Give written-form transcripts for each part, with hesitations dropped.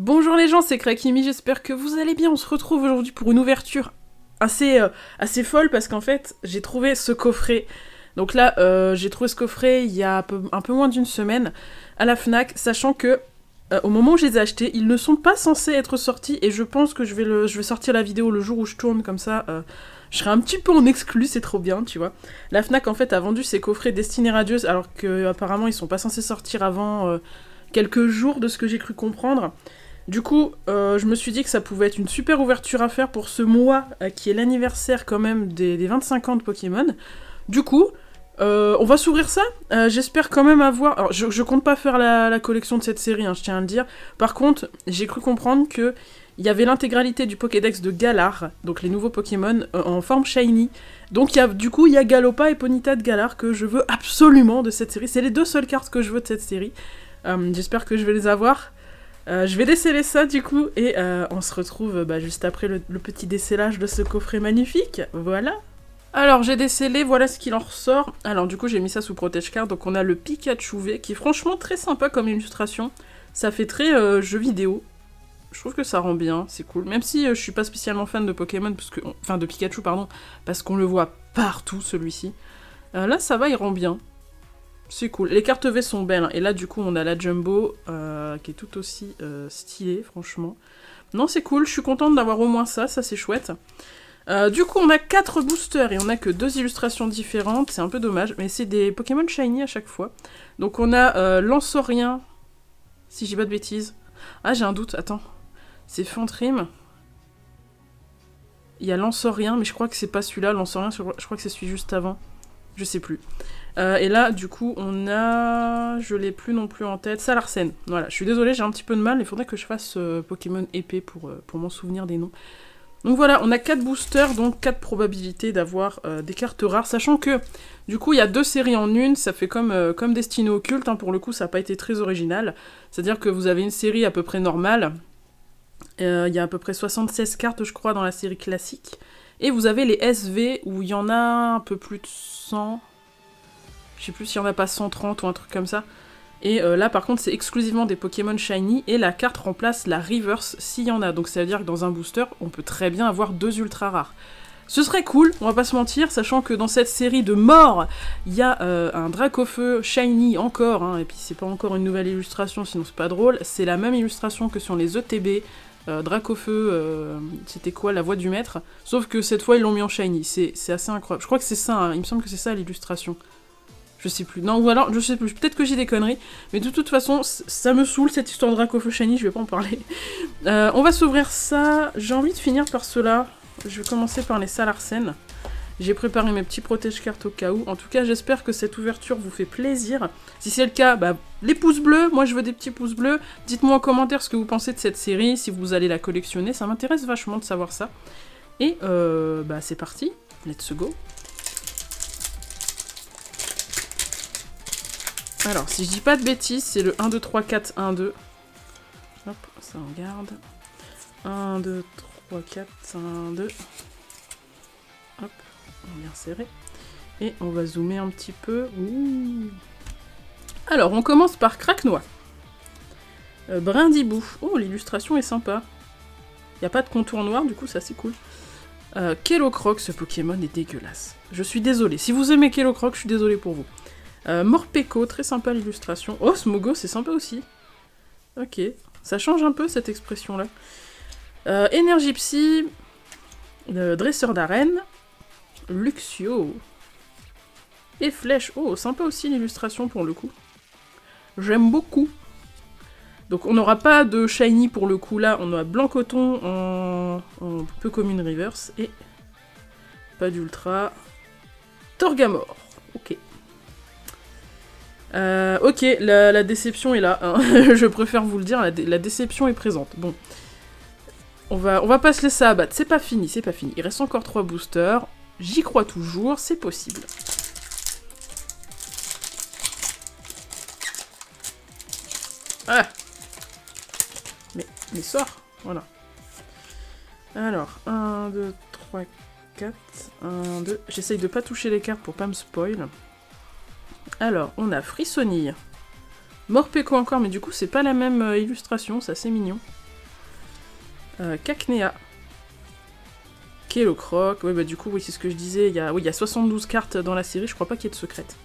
Bonjour les gens, c'est Krakimi, j'espère que vous allez bien. On se retrouve aujourd'hui pour une ouverture assez folle parce qu'en fait, j'ai trouvé ce coffret. Donc là, j'ai trouvé ce coffret il y a un peu moins d'une semaine à la Fnac, sachant que au moment où je les ai achetés, ils ne sont pas censés être sortis et je pense que je vais sortir la vidéo le jour où je tourne, comme ça je serai un petit peu en exclu, c'est trop bien, tu vois. La Fnac en fait a vendu ses coffrets Destinée Radieuse alors qu'apparemment ils sont pas censés sortir avant quelques jours de ce que j'ai cru comprendre. Du coup, je me suis dit que ça pouvait être une super ouverture à faire pour ce mois qui est l'anniversaire quand même des 25 ans de Pokémon. Du coup, on va s'ouvrir ça. J'espère quand même avoir... Alors, je compte pas faire la collection de cette série, hein, je tiens à le dire. Par contre, j'ai cru comprendre que il y avait l'intégralité du Pokédex de Galar, donc les nouveaux Pokémon en forme shiny. Donc du coup, il y a Galopa et Ponyta de Galar que je veux absolument de cette série. C'est les deux seules cartes que je veux de cette série. J'espère que je vais les avoir. Je vais déceler ça du coup, et on se retrouve juste après le petit décellage de ce coffret magnifique, voilà. Alors j'ai décellé, voilà ce qu'il en ressort. Alors du coup j'ai mis ça sous Protège Card, donc on a le Pikachu V, qui est franchement très sympa comme illustration. Ça fait très jeu vidéo. Je trouve que ça rend bien, c'est cool. Même si je suis pas spécialement fan de Pokémon, enfin de Pikachu pardon, parce qu'on le voit partout celui-ci. Là ça va, il rend bien. C'est cool. Les cartes V sont belles, hein. Et là, du coup, on a la Jumbo, qui est tout aussi stylée, franchement. Non, c'est cool, je suis contente d'avoir au moins ça c'est chouette. Du coup, on a 4 boosters, et on a que 2 illustrations différentes, c'est un peu dommage, mais c'est des Pokémon Shiny à chaque fois. Donc on a Lansorien, si j'ai pas de bêtises. Ah, j'ai un doute, attends. C'est Fantrim. Il y a Lansorien, mais je crois que c'est pas celui-là, Lansorien, je crois que c'est celui juste avant. Je sais plus. Et là, du coup, on a... Je l'ai plus non plus en tête. Salarsen. Voilà, je suis désolée, j'ai un petit peu de mal. Il faudrait que je fasse Pokémon épée pour m'en souvenir des noms. Donc voilà, on a 4 boosters, donc 4 probabilités d'avoir des cartes rares. Sachant que, du coup, il y a 2 séries en une. Ça fait comme Destinée Occulte. Hein, pour le coup, ça n'a pas été très original. C'est-à-dire que vous avez une série à peu près normale. Il y a à peu près 76 cartes, je crois, dans la série classique. Et vous avez les SV, où il y en a un peu plus de 100... Je sais plus s'il y en a pas 130 ou un truc comme ça. Et là, par contre, c'est exclusivement des Pokémon Shiny, et la carte remplace la Reverse s'il y en a. Donc ça veut dire que dans un booster, on peut très bien avoir 2 ultra rares. Ce serait cool, on va pas se mentir, sachant que dans cette série de morts, il y a un Dracofeu Shiny encore, hein, et puis c'est pas encore une nouvelle illustration, sinon c'est pas drôle. C'est la même illustration que sur les ETB, Dracofeu, c'était quoi, la voix du maître, sauf que cette fois ils l'ont mis en Shiny, c'est assez incroyable. Je crois que c'est ça, hein, il me semble que c'est ça l'illustration. Je sais plus. Non, ou alors, je sais plus. Peut-être que j'ai des conneries. Mais de toute façon, ça me saoule, cette histoire de Dracofeu Shiny, je vais pas en parler. On va s'ouvrir ça. J'ai envie de finir par cela. Je vais commencer par les Salarsen. J'ai préparé mes petits protège-cartes au cas où. En tout cas, j'espère que cette ouverture vous fait plaisir. Si c'est le cas, les pouces bleus. Moi, je veux des petits pouces bleus. Dites-moi en commentaire ce que vous pensez de cette série, si vous allez la collectionner. Ça m'intéresse vachement de savoir ça. Et, c'est parti. Let's go. Alors, si je dis pas de bêtises, c'est le 1, 2, 3, 4, 1, 2. Hop, ça on garde. 1, 2, 3, 4, 1, 2. Hop, on va bien serrer. Et on va zoomer un petit peu. Ouh. Alors, on commence par Craquenois. Brindibou. Oh, l'illustration est sympa. Il n'y a pas de contour noir, du coup, ça c'est cool. Kellocroc, ce Pokémon est dégueulasse. Je suis désolée. Si vous aimez Kellocroc, je suis désolée pour vous. Morpeko, très sympa l'illustration. Oh, Smogo, c'est sympa aussi. Ok, ça change un peu cette expression-là. Énergie Psy, Dresseur d'arène, Luxio, et Flèche. Oh, sympa aussi l'illustration pour le coup. J'aime beaucoup. Donc on n'aura pas de Shiny pour le coup là, on a Blanc Coton en peu commune reverse, et pas d'ultra. Torgamore, ok. Ok, la déception est là, hein. Je préfère vous le dire, la déception est présente. Bon, on va pas se laisser abattre, c'est pas fini, c'est pas fini. Il reste encore 3 boosters, j'y crois toujours, c'est possible. Ah, mais sors, voilà. Alors, 1, 2, 3, 4, 1, 2... J'essaye de pas toucher les cartes pour pas me spoil. Alors, on a Frissonille. Morpeko encore, mais du coup, c'est pas la même illustration, c'est assez mignon. Cacnea. Kellocroc. Ouais, bah du coup, oui, c'est ce que je disais. Il y a 72 cartes dans la série, je crois pas qu'il y ait de secrètes.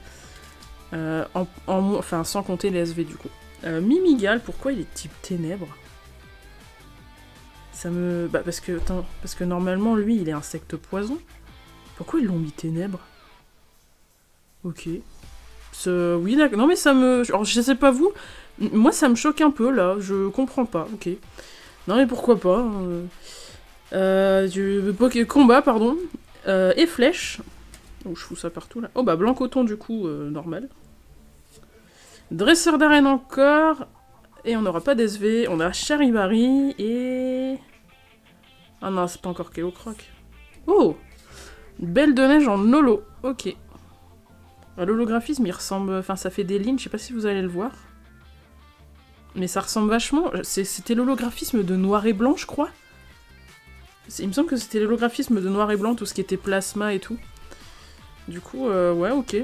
Enfin, sans compter les SV du coup. Mimigal, pourquoi il est type ténèbres? Ça me... Bah parce que normalement, lui, il est insecte poison. Pourquoi ils l'ont mis ténèbres? Ok. Oui, d'accord. Non mais ça me... Alors, je sais pas vous, moi ça me choque un peu là, je comprends pas, ok. Non mais pourquoi pas. Du combat, pardon. Et flèche. Oh, je fous ça partout là. Oh bah blanc coton du coup, normal. Dresseur d'arène encore. Et on n'aura pas d'SV. On a Charivari et... Ah non, c'est pas encore Kellocroc. Oh, Belle de neige en holo. Ok. L'holographisme, il ressemble... Enfin, ça fait des lignes, je sais pas si vous allez le voir. Mais ça ressemble vachement... C'était l'holographisme de noir et blanc, je crois. Il me semble que c'était l'holographisme de noir et blanc, tout ce qui était plasma et tout. Du coup, ouais, ok.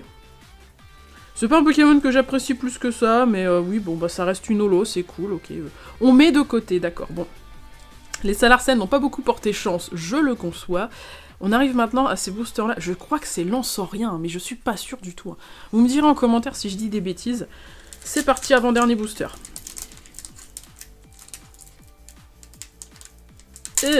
C'est pas un Pokémon que j'apprécie plus que ça, mais oui, bon, bah ça reste une holo, c'est cool, ok. On met de côté, d'accord, bon. Les Salarsen n'ont pas beaucoup porté chance, je le conçois. On arrive maintenant à ces boosters-là. Je crois que c'est Lansorien, mais je suis pas sûre du tout. Vous me direz en commentaire si je dis des bêtises. C'est parti, avant-dernier booster. Ok.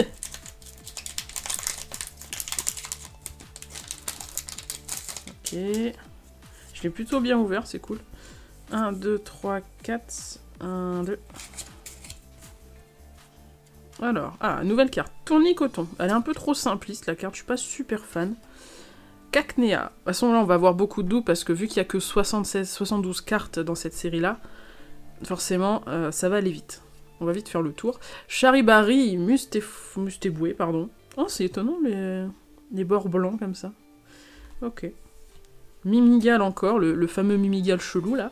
Je l'ai plutôt bien ouvert, c'est cool. 1, 2, 3, 4. 1, 2. Alors, nouvelle carte. Tournicoton. Elle est un peu trop simpliste, la carte. Je suis pas super fan. Cacnea. De toute façon, là, on va avoir beaucoup de doux, parce que vu qu'il y a que 72 cartes dans cette série-là, forcément, ça va aller vite. On va vite faire le tour. Charivari, Mustéboué, pardon. Oh, c'est étonnant, les bords blancs, comme ça. Ok. Mimigal encore, le fameux Mimigal chelou, là.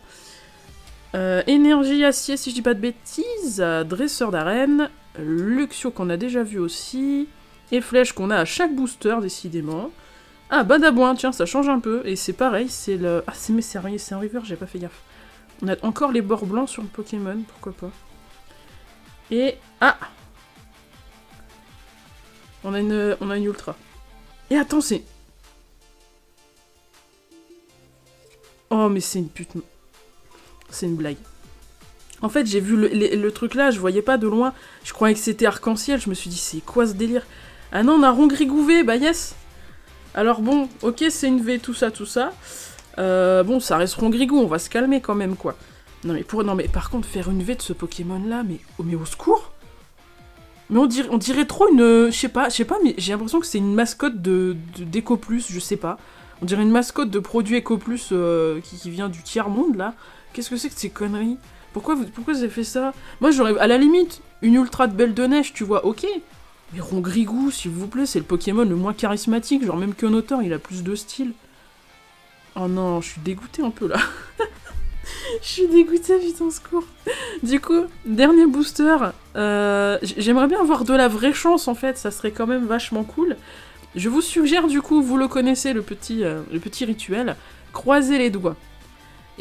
Énergie acier, si je dis pas de bêtises. Dresseur d'arène. Luxio, qu'on a déjà vu aussi. Et flèche, qu'on a à chaque booster, décidément. Ah, Badabouin, tiens, ça change un peu. Et c'est pareil, c'est le... Ah, c'est un river, j'ai pas fait gaffe. On a encore les bords blancs sur le Pokémon, pourquoi pas. Et... Ah, on a une ultra. Et attends, c'est... Oh, mais c'est une pute... C'est une blague. En fait, j'ai vu le truc là, je voyais pas de loin. Je croyais que c'était arc-en-ciel, je me suis dit, c'est quoi ce délire? Ah non, on a Rongrigouvé, bah yes. Alors bon, ok, c'est une V, tout ça, tout ça. Bon, ça reste Rongrigou, on va se calmer quand même, quoi. Non mais par contre, faire une V de ce Pokémon-là, mais au secours. Mais on dirait trop une... Je sais pas, mais j'ai l'impression que c'est une mascotte d'Eco Plus, je sais pas. On dirait une mascotte de produit Eco Plus qui vient du tiers-monde, là. Qu'est-ce que c'est que ces conneries? Pourquoi vous avez fait ça? Moi, j'aurais... À la limite, une ultra de Belle de Neige, tu vois, ok. Mais Rongrigou, s'il vous plaît, c'est le Pokémon le moins charismatique. Genre, même qu'un auteur, il a plus de style. Oh non, je suis dégoûtée un peu, là. Je suis dégoûtée, putain, au secours. Du coup, dernier booster. J'aimerais bien avoir de la vraie chance, en fait. Ça serait quand même vachement cool. Je vous suggère, du coup, vous le connaissez, le petit rituel. Croisez les doigts.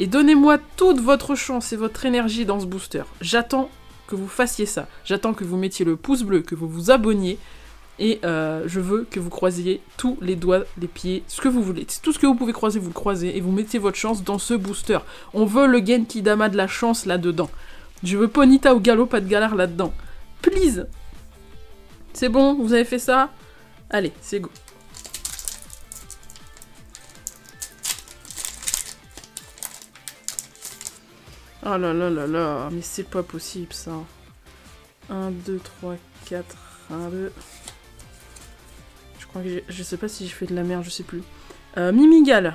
Et donnez-moi toute votre chance et votre énergie dans ce booster. J'attends que vous fassiez ça. J'attends que vous mettiez le pouce bleu, que vous vous abonniez. Et je veux que vous croisiez tous les doigts, les pieds, ce que vous voulez. Tout ce que vous pouvez croiser, vous le croisez. Et vous mettez votre chance dans ce booster. On veut le Genki Dama de la chance là-dedans. Je veux Ponyta au galop, pas de galère là-dedans. Please. C'est bon, vous avez fait ça? Allez, c'est go. Oh là là là là, mais c'est pas possible ça. 1, 2, 3, 4, 1, 2... Je crois que je sais pas si j'ai fait de la merde, je sais plus. Mimigal.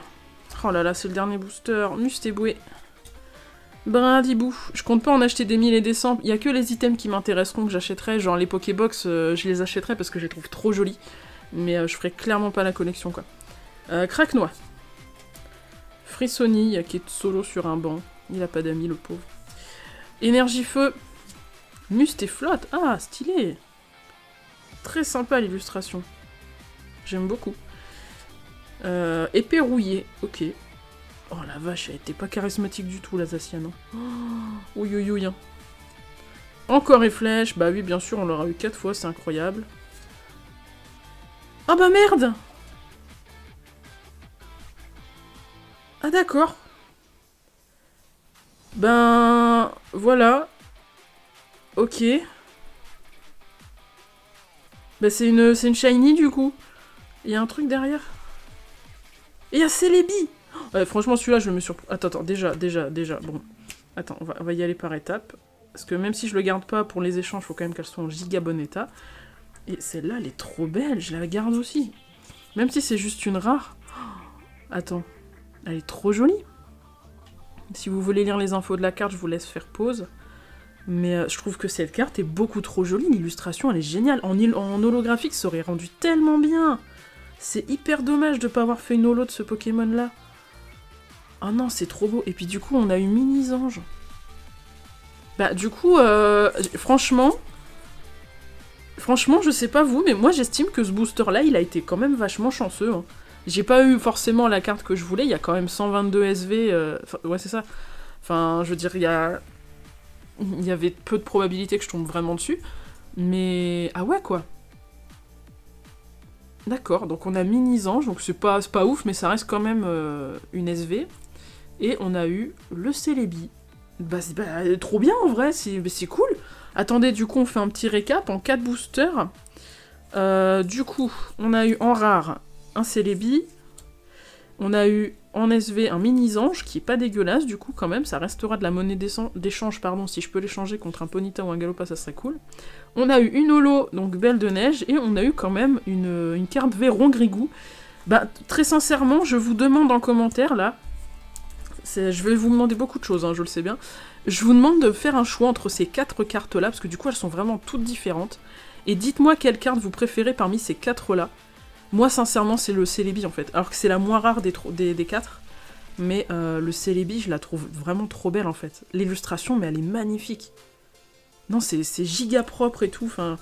Oh là là, c'est le dernier booster. Mustéboué. Brindibou. Je compte pas en acheter des 1000 et des 100. Il y a que les items qui m'intéresseront que j'achèterai. Genre les Pokébox, je les achèterai parce que je les trouve trop jolis. Mais je ferai clairement pas la collection, quoi. Craquenois. Frissonille, qui est solo sur un banc. Il a pas d'amis, le pauvre. Énergie feu. Mustéflotte. Ah, stylé. Très sympa l'illustration. J'aime beaucoup. Épée rouillée. Ok. Oh la vache, elle était pas charismatique du tout, la Zacian. Oh, ouïe ouïe ouïe. Encore et flèche. Bah oui, bien sûr, on l'aura eu 4 fois, c'est incroyable. Ah bah merde! Ah d'accord. Ben... Voilà. Ok. Bah c'est une shiny du coup. Il y a un truc derrière. Et il y a Celebi! Ouais, franchement, celui-là, je le mets sur... Attends, déjà. Bon. Attends, on va y aller par étapes. Parce que même si je le garde pas pour les échanges, il faut quand même qu'elle soit en giga bon état. Et celle-là, elle est trop belle, je la garde aussi. Même si c'est juste une rare. Attends, elle est trop jolie. Si vous voulez lire les infos de la carte, je vous laisse faire pause. Mais je trouve que cette carte est beaucoup trop jolie. L'illustration, elle est géniale. En holographique, ça aurait rendu tellement bien. C'est hyper dommage de ne pas avoir fait une holo de ce Pokémon-là. Ah non, c'est trop beau. Et puis du coup, on a eu Mini-Ange. Bah du coup, franchement, je sais pas vous, mais moi j'estime que ce booster-là, il a été quand même vachement chanceux. Hein. J'ai pas eu forcément la carte que je voulais, il y a quand même 122 SV, ouais c'est ça. Enfin, je veux dire, il y avait peu de probabilité que je tombe vraiment dessus, mais... Ah ouais, quoi. D'accord, donc on a Mini-Ange, donc c'est pas ouf, mais ça reste quand même une SV. Et on a eu le Celebi. Bah, trop bien en vrai, c'est cool. Attendez, du coup, on fait un petit récap en 4 boosters. Du coup, on a eu en rare un Celebi. On a eu en SV un Mini-Ange, qui est pas dégueulasse, du coup, quand même. Ça restera de la monnaie d'échange, pardon, si je peux l'échanger contre un Ponyta ou un Galopa, ça serait cool. On a eu une holo, donc Belle de Neige, et on a eu quand même une carte Véron Grigou. Bah, très sincèrement, je vous demande en commentaire, là, je vais vous demander beaucoup de choses, hein, je le sais bien. Je vous demande de faire un choix entre ces 4 cartes-là, parce que du coup, elles sont vraiment toutes différentes. Et dites-moi quelle carte vous préférez parmi ces 4-là. Moi, sincèrement, c'est le Celebi, en fait. Alors que c'est la moins rare des 4. Mais le Celebi, je la trouve vraiment trop belle, en fait. L'illustration, mais elle est magnifique. Non, c'est giga propre et tout, enfin...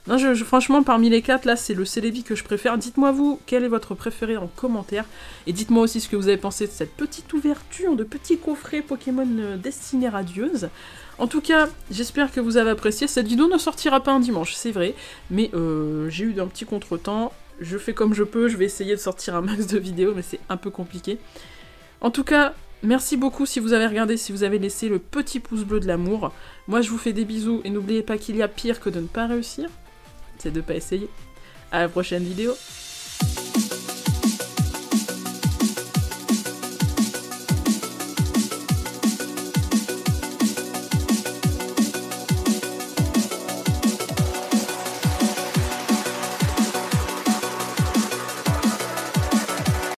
Non, franchement, parmi les 4, là, c'est le Celebi que je préfère. Dites-moi, vous, quel est votre préféré en commentaire. Et dites-moi aussi ce que vous avez pensé de cette petite ouverture de petits coffrets Pokémon destinés radieuses. En tout cas, j'espère que vous avez apprécié. Cette vidéo ne sortira pas un dimanche, c'est vrai. Mais j'ai eu un petit contretemps. Je fais comme je peux. Je vais essayer de sortir un max de vidéos, mais c'est un peu compliqué. En tout cas... Merci beaucoup si vous avez regardé, si vous avez laissé le petit pouce bleu de l'amour. Moi, je vous fais des bisous et n'oubliez pas qu'il y a pire que de ne pas réussir. C'est de ne pas essayer. À la prochaine vidéo.